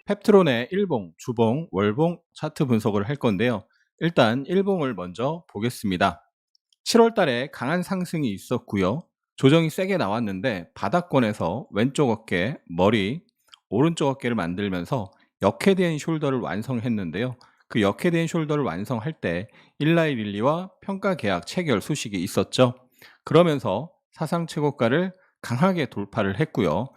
펩트론의 일봉, 주봉, 월봉 차트 분석을 할 건데요. 일단 일봉을 먼저 보겠습니다. 7월 달에 강한 상승이 있었고요. 조정이 세게 나왔는데 바닥권에서 왼쪽 어깨, 머리, 오른쪽 어깨를 만들면서 역헤드앤 숄더를 완성했는데요. 그 역헤드앤 숄더를 완성할 때 일라이 릴리와 평가 계약 체결 소식이 있었죠. 그러면서 사상 최고가를 강하게 돌파를 했고요.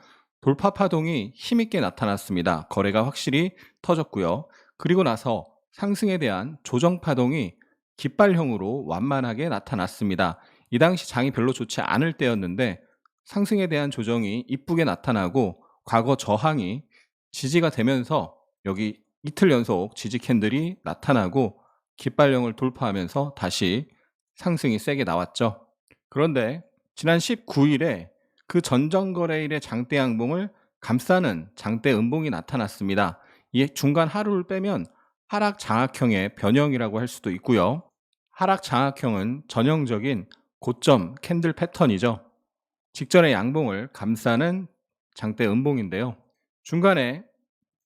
돌파 파동이 힘있게 나타났습니다. 거래가 확실히 터졌고요. 그리고 나서 상승에 대한 조정 파동이 깃발형으로 완만하게 나타났습니다. 이 당시 장이 별로 좋지 않을 때였는데 상승에 대한 조정이 이쁘게 나타나고 과거 저항이 지지가 되면서 여기 이틀 연속 지지 캔들이 나타나고 깃발형을 돌파하면서 다시 상승이 세게 나왔죠. 그런데 지난 19일에 그 전전거래일의 장대 양봉을 감싸는 장대 음봉이 나타났습니다. 이 중간 하루를 빼면 하락 장악형의 변형이라고 할 수도 있고요. 하락 장악형은 전형적인 고점 캔들 패턴이죠. 직전의 양봉을 감싸는 장대 음봉인데요. 중간에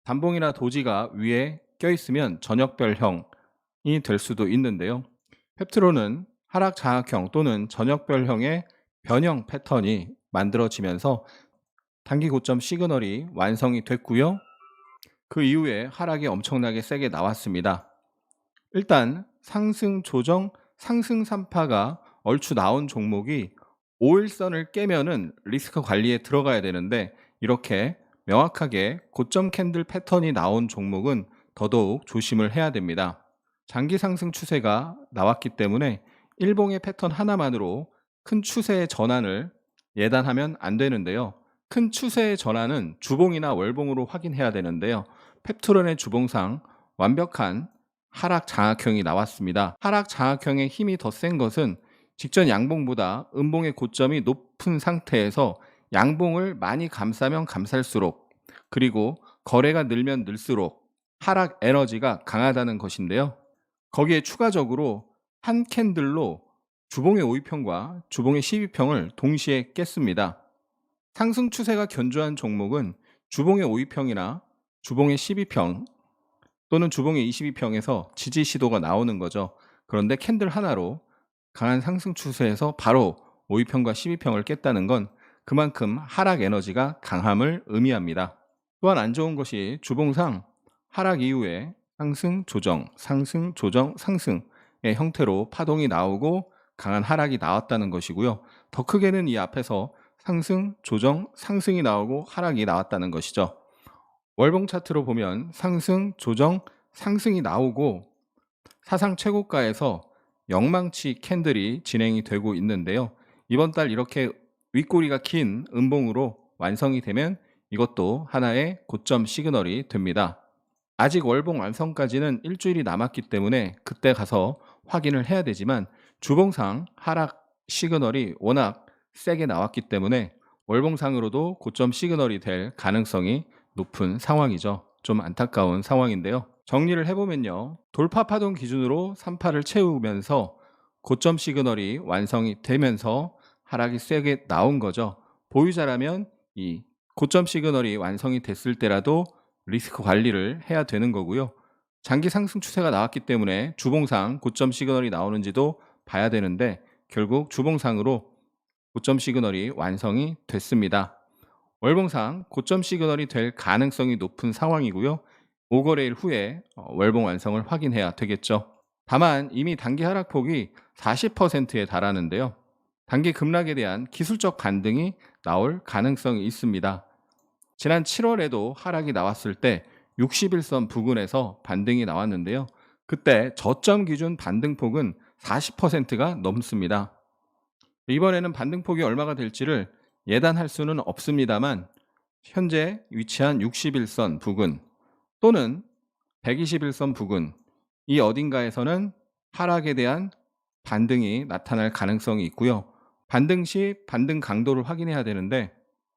단봉이나 도지가 위에 껴있으면 저녁별형이 될 수도 있는데요. 펩트론은 하락 장악형 또는 저녁별형의 변형 패턴이 만들어지면서 단기 고점 시그널이 완성이 됐고요. 그 이후에 하락이 엄청나게 세게 나왔습니다. 일단 상승 조정 상승 산파가 얼추 나온 종목이 5일선을 깨면은 리스크 관리에 들어가야 되는데 이렇게 명확하게 고점 캔들 패턴이 나온 종목은 더더욱 조심을 해야 됩니다. 장기 상승 추세가 나왔기 때문에 일봉의 패턴 하나만으로 큰 추세의 전환을 예단하면 안 되는데요. 큰 추세의 전환은 주봉이나 월봉으로 확인해야 되는데요. 펩트론의 주봉상 완벽한 하락 장악형이 나왔습니다. 하락 장악형의 힘이 더 센 것은 직전 양봉보다 음봉의 고점이 높은 상태에서 양봉을 많이 감싸면 감쌀수록 그리고 거래가 늘면 늘수록 하락 에너지가 강하다는 것인데요. 거기에 추가적으로 한 캔들로 주봉의 5위평과 주봉의 12평을 동시에 깼습니다. 상승 추세가 견조한 종목은 주봉의 5위평이나 주봉의 12평 또는 주봉의 22평에서 지지 시도가 나오는 거죠. 그런데 캔들 하나로 강한 상승 추세에서 바로 5위평과 12평을 깼다는 건 그만큼 하락 에너지가 강함을 의미합니다. 또한 안 좋은 것이 주봉상 하락 이후에 상승, 조정, 상승, 조정, 상승의 형태로 파동이 나오고 강한 하락이 나왔다는 것이고요. 더 크게는 이 앞에서 상승, 조정, 상승이 나오고 하락이 나왔다는 것이죠. 월봉 차트로 보면 상승, 조정, 상승이 나오고 사상 최고가에서 영망치 캔들이 진행이 되고 있는데요. 이번 달 이렇게 윗꼬리가 긴 음봉으로 완성이 되면 이것도 하나의 고점 시그널이 됩니다. 아직 월봉 완성까지는 일주일이 남았기 때문에 그때 가서 확인을 해야 되지만 주봉상 하락 시그널이 워낙 세게 나왔기 때문에 월봉상으로도 고점 시그널이 될 가능성이 높은 상황이죠. 좀 안타까운 상황인데요. 정리를 해보면요. 돌파 파동 기준으로 3파를 채우면서 고점 시그널이 완성이 되면서 하락이 세게 나온 거죠. 보유자라면 이 고점 시그널이 완성이 됐을 때라도 리스크 관리를 해야 되는 거고요. 장기 상승 추세가 나왔기 때문에 주봉상 고점 시그널이 나오는지도 봐야 되는데 결국 주봉상으로 고점 시그널이 완성이 됐습니다. 월봉상 고점 시그널이 될 가능성이 높은 상황이고요. 5거래일 후에 월봉 완성을 확인해야 되겠죠. 다만 이미 단기 하락폭이 40%에 달하는데요. 단기 급락에 대한 기술적 반등이 나올 가능성이 있습니다. 지난 7월에도 하락이 나왔을 때 61선 부근에서 반등이 나왔는데요. 그때 저점 기준 반등폭은 40%가 넘습니다. 이번에는 반등폭이 얼마가 될지를 예단할 수는 없습니다만 현재 위치한 61선 부근 또는 121선 부근 이 어딘가에서는 하락에 대한 반등이 나타날 가능성이 있고요. 반등 시 반등 강도를 확인해야 되는데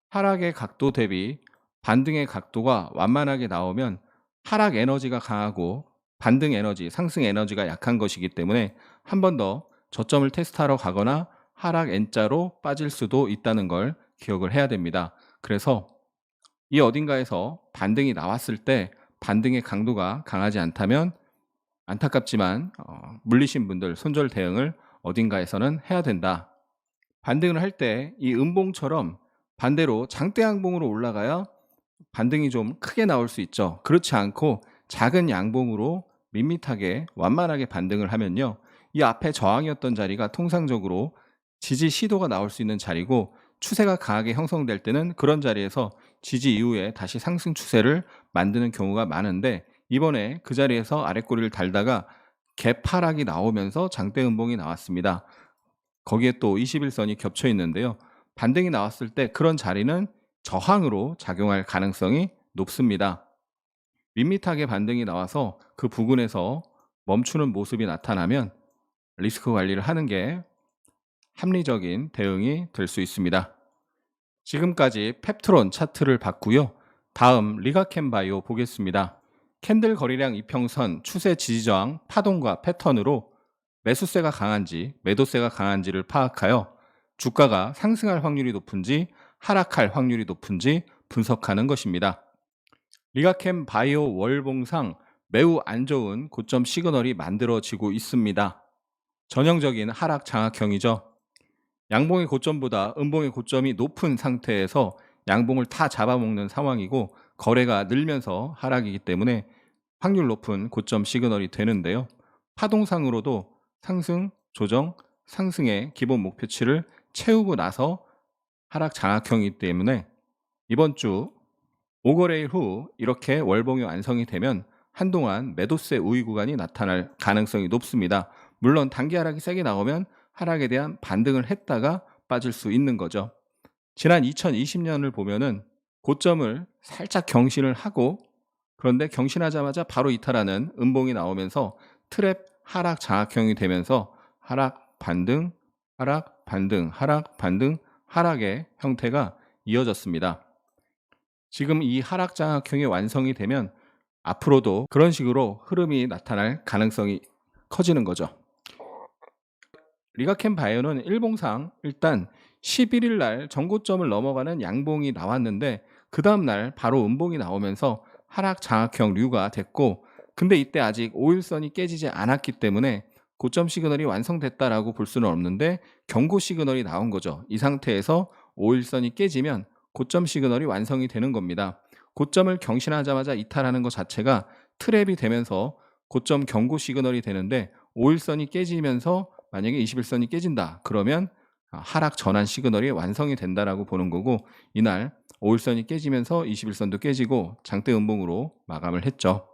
하락의 각도 대비 반등의 각도가 완만하게 나오면 하락 에너지가 강하고 반등 에너지, 상승 에너지가 약한 것이기 때문에 한 번 더 저점을 테스트하러 가거나 하락 N자로 빠질 수도 있다는 걸 기억을 해야 됩니다. 그래서 이 어딘가에서 반등이 나왔을 때 반등의 강도가 강하지 않다면 안타깝지만 물리신 분들 손절 대응을 어딘가에서는 해야 된다. 반등을 할 때 이 음봉처럼 반대로 장대 양봉으로 올라가야 반등이 좀 크게 나올 수 있죠. 그렇지 않고 작은 양봉으로 밋밋하게 완만하게 반등을 하면요. 이 앞에 저항이었던 자리가 통상적으로 지지 시도가 나올 수 있는 자리고, 추세가 강하게 형성될 때는 그런 자리에서 지지 이후에 다시 상승 추세를 만드는 경우가 많은데, 이번에 그 자리에서 아랫꼬리를 달다가 갭 하락이 나오면서 장대 음봉이 나왔습니다. 거기에 또 21선이 겹쳐 있는데요. 반등이 나왔을 때 그런 자리는 저항으로 작용할 가능성이 높습니다. 밋밋하게 반등이 나와서 그 부근에서 멈추는 모습이 나타나면 리스크 관리를 하는 게 합리적인 대응이 될 수 있습니다. 지금까지 펩트론 차트를 봤고요. 다음 리가캔바이오 보겠습니다. 캔들 거래량 이평선 추세 지지저항 파동과 패턴으로 매수세가 강한지 매도세가 강한지를 파악하여 주가가 상승할 확률이 높은지 하락할 확률이 높은지 분석하는 것입니다. 리가캠 바이오 월봉상 매우 안 좋은 고점 시그널이 만들어지고 있습니다. 전형적인 하락 장악형이죠. 양봉의 고점보다 음봉의 고점이 높은 상태에서 양봉을 다 잡아먹는 상황이고, 거래가 늘면서 하락이기 때문에 확률 높은 고점 시그널이 되는데요. 파동상으로도 상승, 조정, 상승의 기본 목표치를 채우고 나서 하락 장악형이기 때문에 이번 주 5거래일 후 이렇게 월봉이 완성이 되면 한동안 매도세 우위 구간이 나타날 가능성이 높습니다. 물론 단기 하락이 세게 나오면 하락에 대한 반등을 했다가 빠질 수 있는 거죠. 지난 2020년을 보면은 고점을 살짝 경신을 하고, 그런데 경신하자마자 바로 이탈하는 음봉이 나오면서 트랩 하락 장악형이 되면서 하락 반등, 하락 반등, 하락 반등, 하락의 형태가 이어졌습니다. 지금 이 하락 장악형이 완성이 되면 앞으로도 그런 식으로 흐름이 나타날 가능성이 커지는 거죠. 리가캠 바이오는 일봉상 일단 11일 날 전고점을 넘어가는 양봉이 나왔는데, 그 다음날 바로 음봉이 나오면서 하락 장악형류가 됐고, 근데 이때 아직 5일선이 깨지지 않았기 때문에 고점 시그널이 완성됐다라고 볼 수는 없는데 경고 시그널이 나온 거죠. 이 상태에서 5일선이 깨지면 고점 시그널이 완성이 되는 겁니다. 고점을 경신하자마자 이탈하는 것 자체가 트랩이 되면서 고점 경고 시그널이 되는데, 5일선이 깨지면서 만약에 21선이 깨진다 그러면 하락 전환 시그널이 완성이 된다라고 보는 거고, 이날 5일선이 깨지면서 21선도 깨지고 장대 음봉으로 마감을 했죠.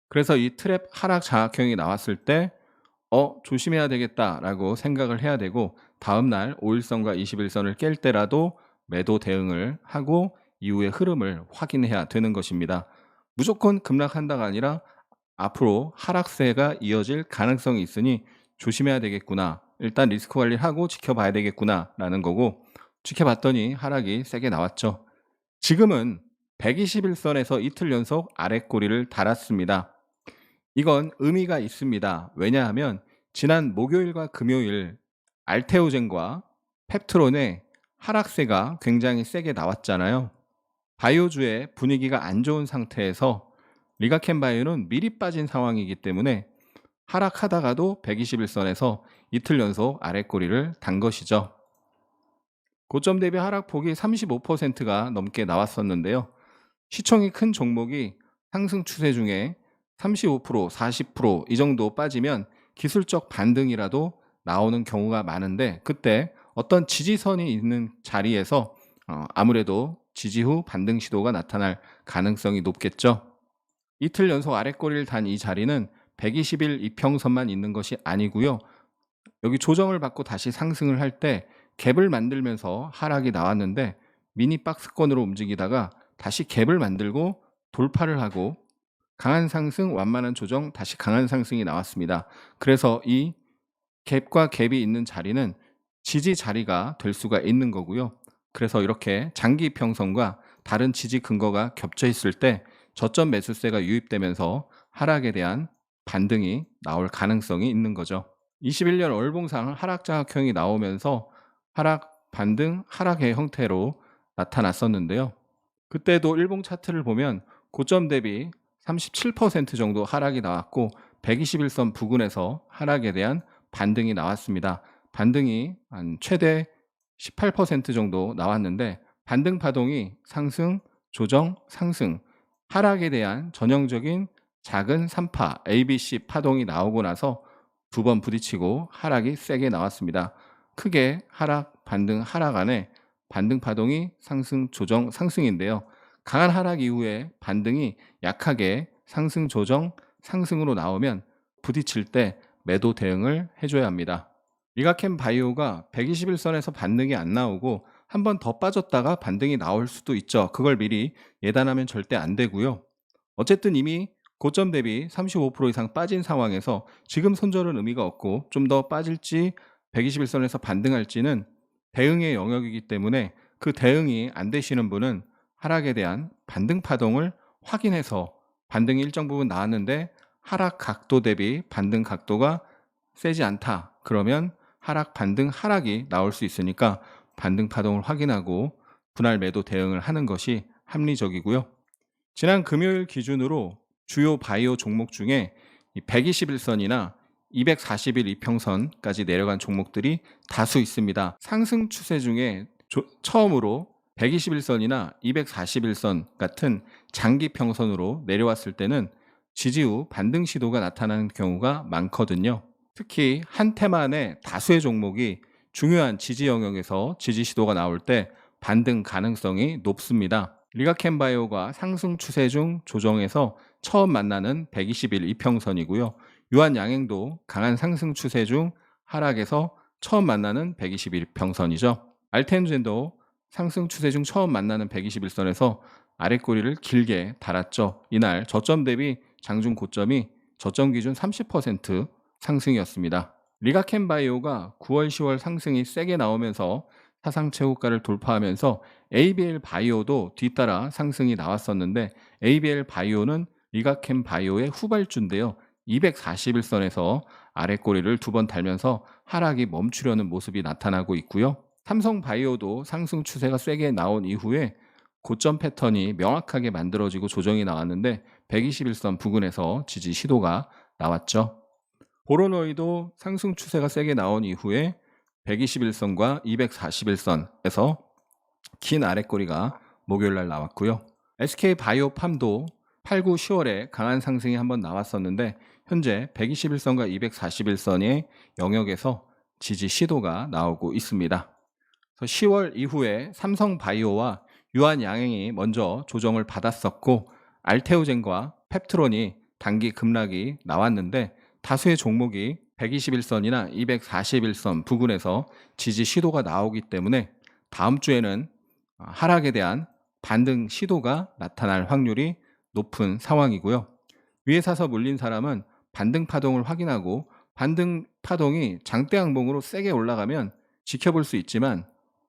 그래서 이 트랩 하락 장악형이 나왔을 때 조심해야 되겠다라고 생각을 해야 되고, 다음날 5일선과 21선을 깰 때라도 매도 대응을 하고 이후의 흐름을 확인해야 되는 것입니다. 무조건 급락한다가 아니라 앞으로 하락세가 이어질 가능성이 있으니 조심해야 되겠구나, 일단 리스크 관리를 하고 지켜봐야 되겠구나 라는 거고, 지켜봤더니 하락이 세게 나왔죠. 지금은 121선에서 이틀 연속 아랫꼬리를 달았습니다. 이건 의미가 있습니다. 왜냐하면 지난 목요일과 금요일 알테오젠과 펩트론의 하락세가 굉장히 세게 나왔잖아요. 바이오주의 분위기가 안 좋은 상태에서 리가캠 바이오는 미리 빠진 상황이기 때문에 하락하다가도 121선에서 이틀 연속 아랫꼬리를 단 것이죠. 고점 대비 하락폭이 35%가 넘게 나왔었는데요. 시총이 큰 종목이 상승 추세 중에 35%, 40%이 정도 빠지면 기술적 반등이라도 나오는 경우가 많은데, 그때 어떤 지지선이 있는 자리에서 아무래도 지지 후 반등 시도가 나타날 가능성이 높겠죠. 이틀 연속 아랫꼬리를 단 이 자리는 120일 이평선만 있는 것이 아니고요. 여기 조정을 받고 다시 상승을 할 때 갭을 만들면서 하락이 나왔는데, 미니 박스권으로 움직이다가 다시 갭을 만들고 돌파를 하고 강한 상승, 완만한 조정, 다시 강한 상승이 나왔습니다. 그래서 이 갭과 갭이 있는 자리는 지지 자리가 될 수가 있는 거고요. 그래서 이렇게 장기 평선과 다른 지지 근거가 겹쳐 있을 때 저점 매수세가 유입되면서 하락에 대한 반등이 나올 가능성이 있는 거죠. 21년 월봉상 하락 장악형이 나오면서 하락, 반등, 하락의 형태로 나타났었는데요. 그때도 일봉 차트를 보면 고점 대비 37% 정도 하락이 나왔고 121선 부근에서 하락에 대한 반등이 나왔습니다. 반등이 한 최대 18% 정도 나왔는데 반등 파동이 상승, 조정, 상승, 하락에 대한 전형적인 작은 3파 ABC 파동이 나오고 나서 두 번 부딪히고 하락이 세게 나왔습니다. 크게 하락, 반등, 하락 안에 반등 파동이 상승, 조정, 상승인데요. 강한 하락 이후에 반등이 약하게 상승, 조정, 상승으로 나오면 부딪힐 때 매도 대응을 해줘야 합니다. 리가캠 바이오가 121선에서 반등이 안 나오고 한 번 더 빠졌다가 반등이 나올 수도 있죠. 그걸 미리 예단하면 절대 안 되고요. 어쨌든 이미 고점 대비 35% 이상 빠진 상황에서 지금 손절은 의미가 없고 좀 더 빠질지 121선에서 반등할지는 대응의 영역이기 때문에 그 대응이 안 되시는 분은 하락에 대한 반등 파동을 확인해서 반등이 일정 부분 나왔는데 하락 각도 대비 반등 각도가 세지 않다. 그러면 하락, 반등, 하락이 나올 수 있으니까 반등 파동을 확인하고 분할 매도 대응을 하는 것이 합리적이고요. 지난 금요일 기준으로 주요 바이오 종목 중에 121선이나 240일 이평선까지 내려간 종목들이 다수 있습니다. 상승 추세 중에 처음으로 121선이나 241선 같은 장기 평선으로 내려왔을 때는 지지 후 반등 시도가 나타나는 경우가 많거든요. 특히 한 테만의 다수의 종목이 중요한 지지 영역에서 지지 시도가 나올 때 반등 가능성이 높습니다. 리가캠바이오가 상승 추세 중 조정에서 처음 만나는 120일 이평선이고요. 유한양행도 강한 상승 추세 중 하락에서 처음 만나는 120일 평선이죠. 알텐젠도 상승 추세 중 처음 만나는 121선에서 아랫꼬리를 길게 달았죠. 이날 저점 대비 장중 고점이 저점 기준 30% 상승이었습니다. 리가캠바이오가 9월, 10월 상승이 세게 나오면서 사상 최고가를 돌파하면서 ABL 바이오도 뒤따라 상승이 나왔었는데 ABL 바이오는 리가캠 바이오의 후발주인데요. 241선에서 아랫꼬리를 두 번 달면서 하락이 멈추려는 모습이 나타나고 있고요. 삼성 바이오도 상승 추세가 세게 나온 이후에 고점 패턴이 명확하게 만들어지고 조정이 나왔는데 121선 부근에서 지지 시도가 나왔죠. 보로노이도 상승 추세가 세게 나온 이후에 121선과 241선에서 긴 아랫꼬리가 목요일날 나왔고요. SK바이오팜도 8, 9, 10월에 강한 상승이 한번 나왔었는데 현재 121선과 241선의 영역에서 지지 시도가 나오고 있습니다. 10월 이후에 삼성바이오와 유한양행이 먼저 조정을 받았었고 알테오젠과 펩트론이 단기 급락이 나왔는데 다수의 종목이 121선이나 241선 부근에서 지지 시도가 나오기 때문에 다음 주에는 하락에 대한 반등 시도가 나타날 확률이 높은 상황이고요. 위에 사서 물린 사람은 반등 파동을 확인하고 반등 파동이 장대 항봉으로 세게 올라가면 지켜볼 수 있지만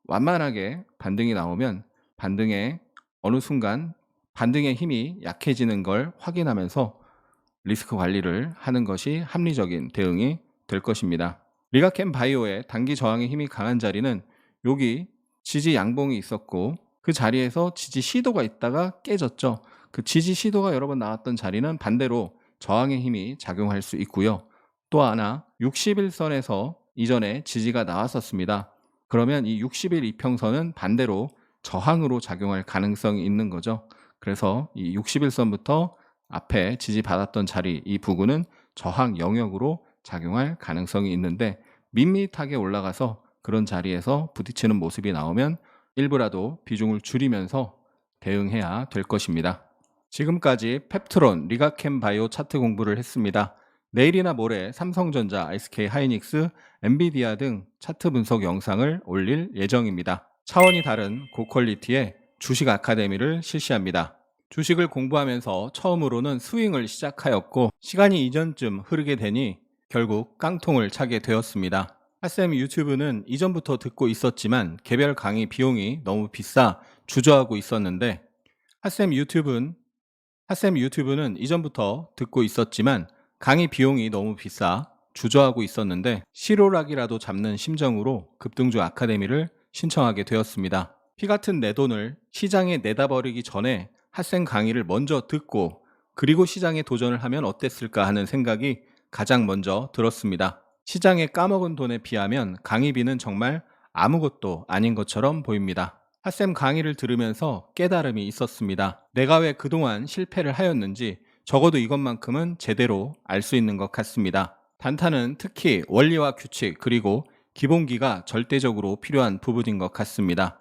완만하게 반등이 나오면 반등의 어느 순간 반등의 힘이 약해지는 걸 확인하면서 리스크 관리를 하는 것이 합리적인 대응이 될 것입니다. 리가캠 바이오의 단기 저항의 힘이 강한 자리는 여기 지지 양봉이 있었고 그 자리에서 지지 시도가 있다가 깨졌죠. 그 지지 시도가 여러 번 나왔던 자리는 반대로 저항의 힘이 작용할 수 있고요. 또 하나 60일선에서 이전에 지지가 나왔었습니다. 그러면 이 60일 이평선은 반대로 저항으로 작용할 가능성이 있는 거죠. 그래서 이 60일선부터 앞에 지지받았던 자리 이 부근은 저항 영역으로 작용할 가능성이 있는데 밋밋하게 올라가서 그런 자리에서 부딪히는 모습이 나오면 일부라도 비중을 줄이면서 대응해야 될 것입니다. 지금까지 펩트론, 리가캠 바이오 차트 공부를 했습니다. 내일이나 모레 삼성전자, SK 하이닉스, 엔비디아 등 차트 분석 영상을 올릴 예정입니다. 차원이 다른 고퀄리티의 주식 아카데미를 실시합니다. 주식을 공부하면서 처음으로는 스윙을 시작하였고 시간이 이전쯤 흐르게 되니 결국 깡통을 차게 되었습니다. 핫쌤 유튜브는 이전부터 듣고 있었지만 개별 강의 비용이 너무 비싸 주저하고 있었는데 핫쌤 유튜브는 이전부터 듣고 있었지만 강의 비용이 너무 비싸 주저하고 있었는데 실오락이라도 잡는 심정으로 급등주 아카데미를 신청하게 되었습니다. 피 같은 내 돈을 시장에 내다 버리기 전에 핫생 강의를 먼저 듣고 그리고 시장에 도전을 하면 어땠을까 하는 생각이 가장 먼저 들었습니다. 시장에 까먹은 돈에 비하면 강의비는 정말 아무것도 아닌 것처럼 보입니다. 핫쌤 강의를 들으면서 깨달음이 있었습니다. 내가 왜 그동안 실패를 하였는지 적어도 이것만큼은 제대로 알 수 있는 것 같습니다. 단타는 특히 원리와 규칙 그리고 기본기가 절대적으로 필요한 부분인 것 같습니다.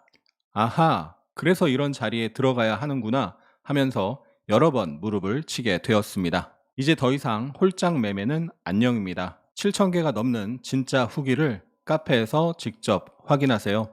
아하, 그래서 이런 자리에 들어가야 하는구나 하면서 여러 번 무릎을 치게 되었습니다. 이제 더 이상 홀짝 매매는 안녕입니다. 7,000개가 넘는 진짜 후기를 카페에서 직접 확인하세요.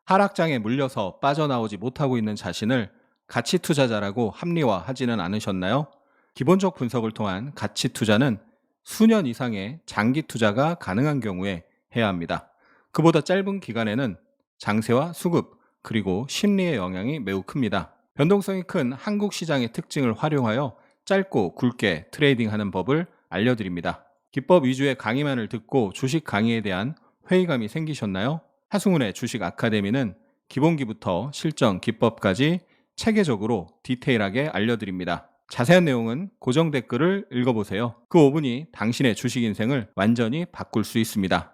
하락장에 물려서 빠져나오지 못하고 있는 자신을 가치 투자자라고 합리화하지는 않으셨나요? 기본적 분석을 통한 가치 투자는 수년 이상의 장기 투자가 가능한 경우에 해야 합니다. 그보다 짧은 기간에는 장세와 수급, 그리고 심리의 영향이 매우 큽니다. 변동성이 큰 한국 시장의 특징을 활용하여 짧고 굵게 트레이딩하는 법을 알려드립니다. 기법 위주의 강의만을 듣고 주식 강의에 대한 회의감이 생기셨나요? 하승훈의 주식 아카데미는 기본기부터 실전 기법까지 체계적으로 디테일하게 알려드립니다. 자세한 내용은 고정 댓글을 읽어보세요. 그 5분이 당신의 주식 인생을 완전히 바꿀 수 있습니다.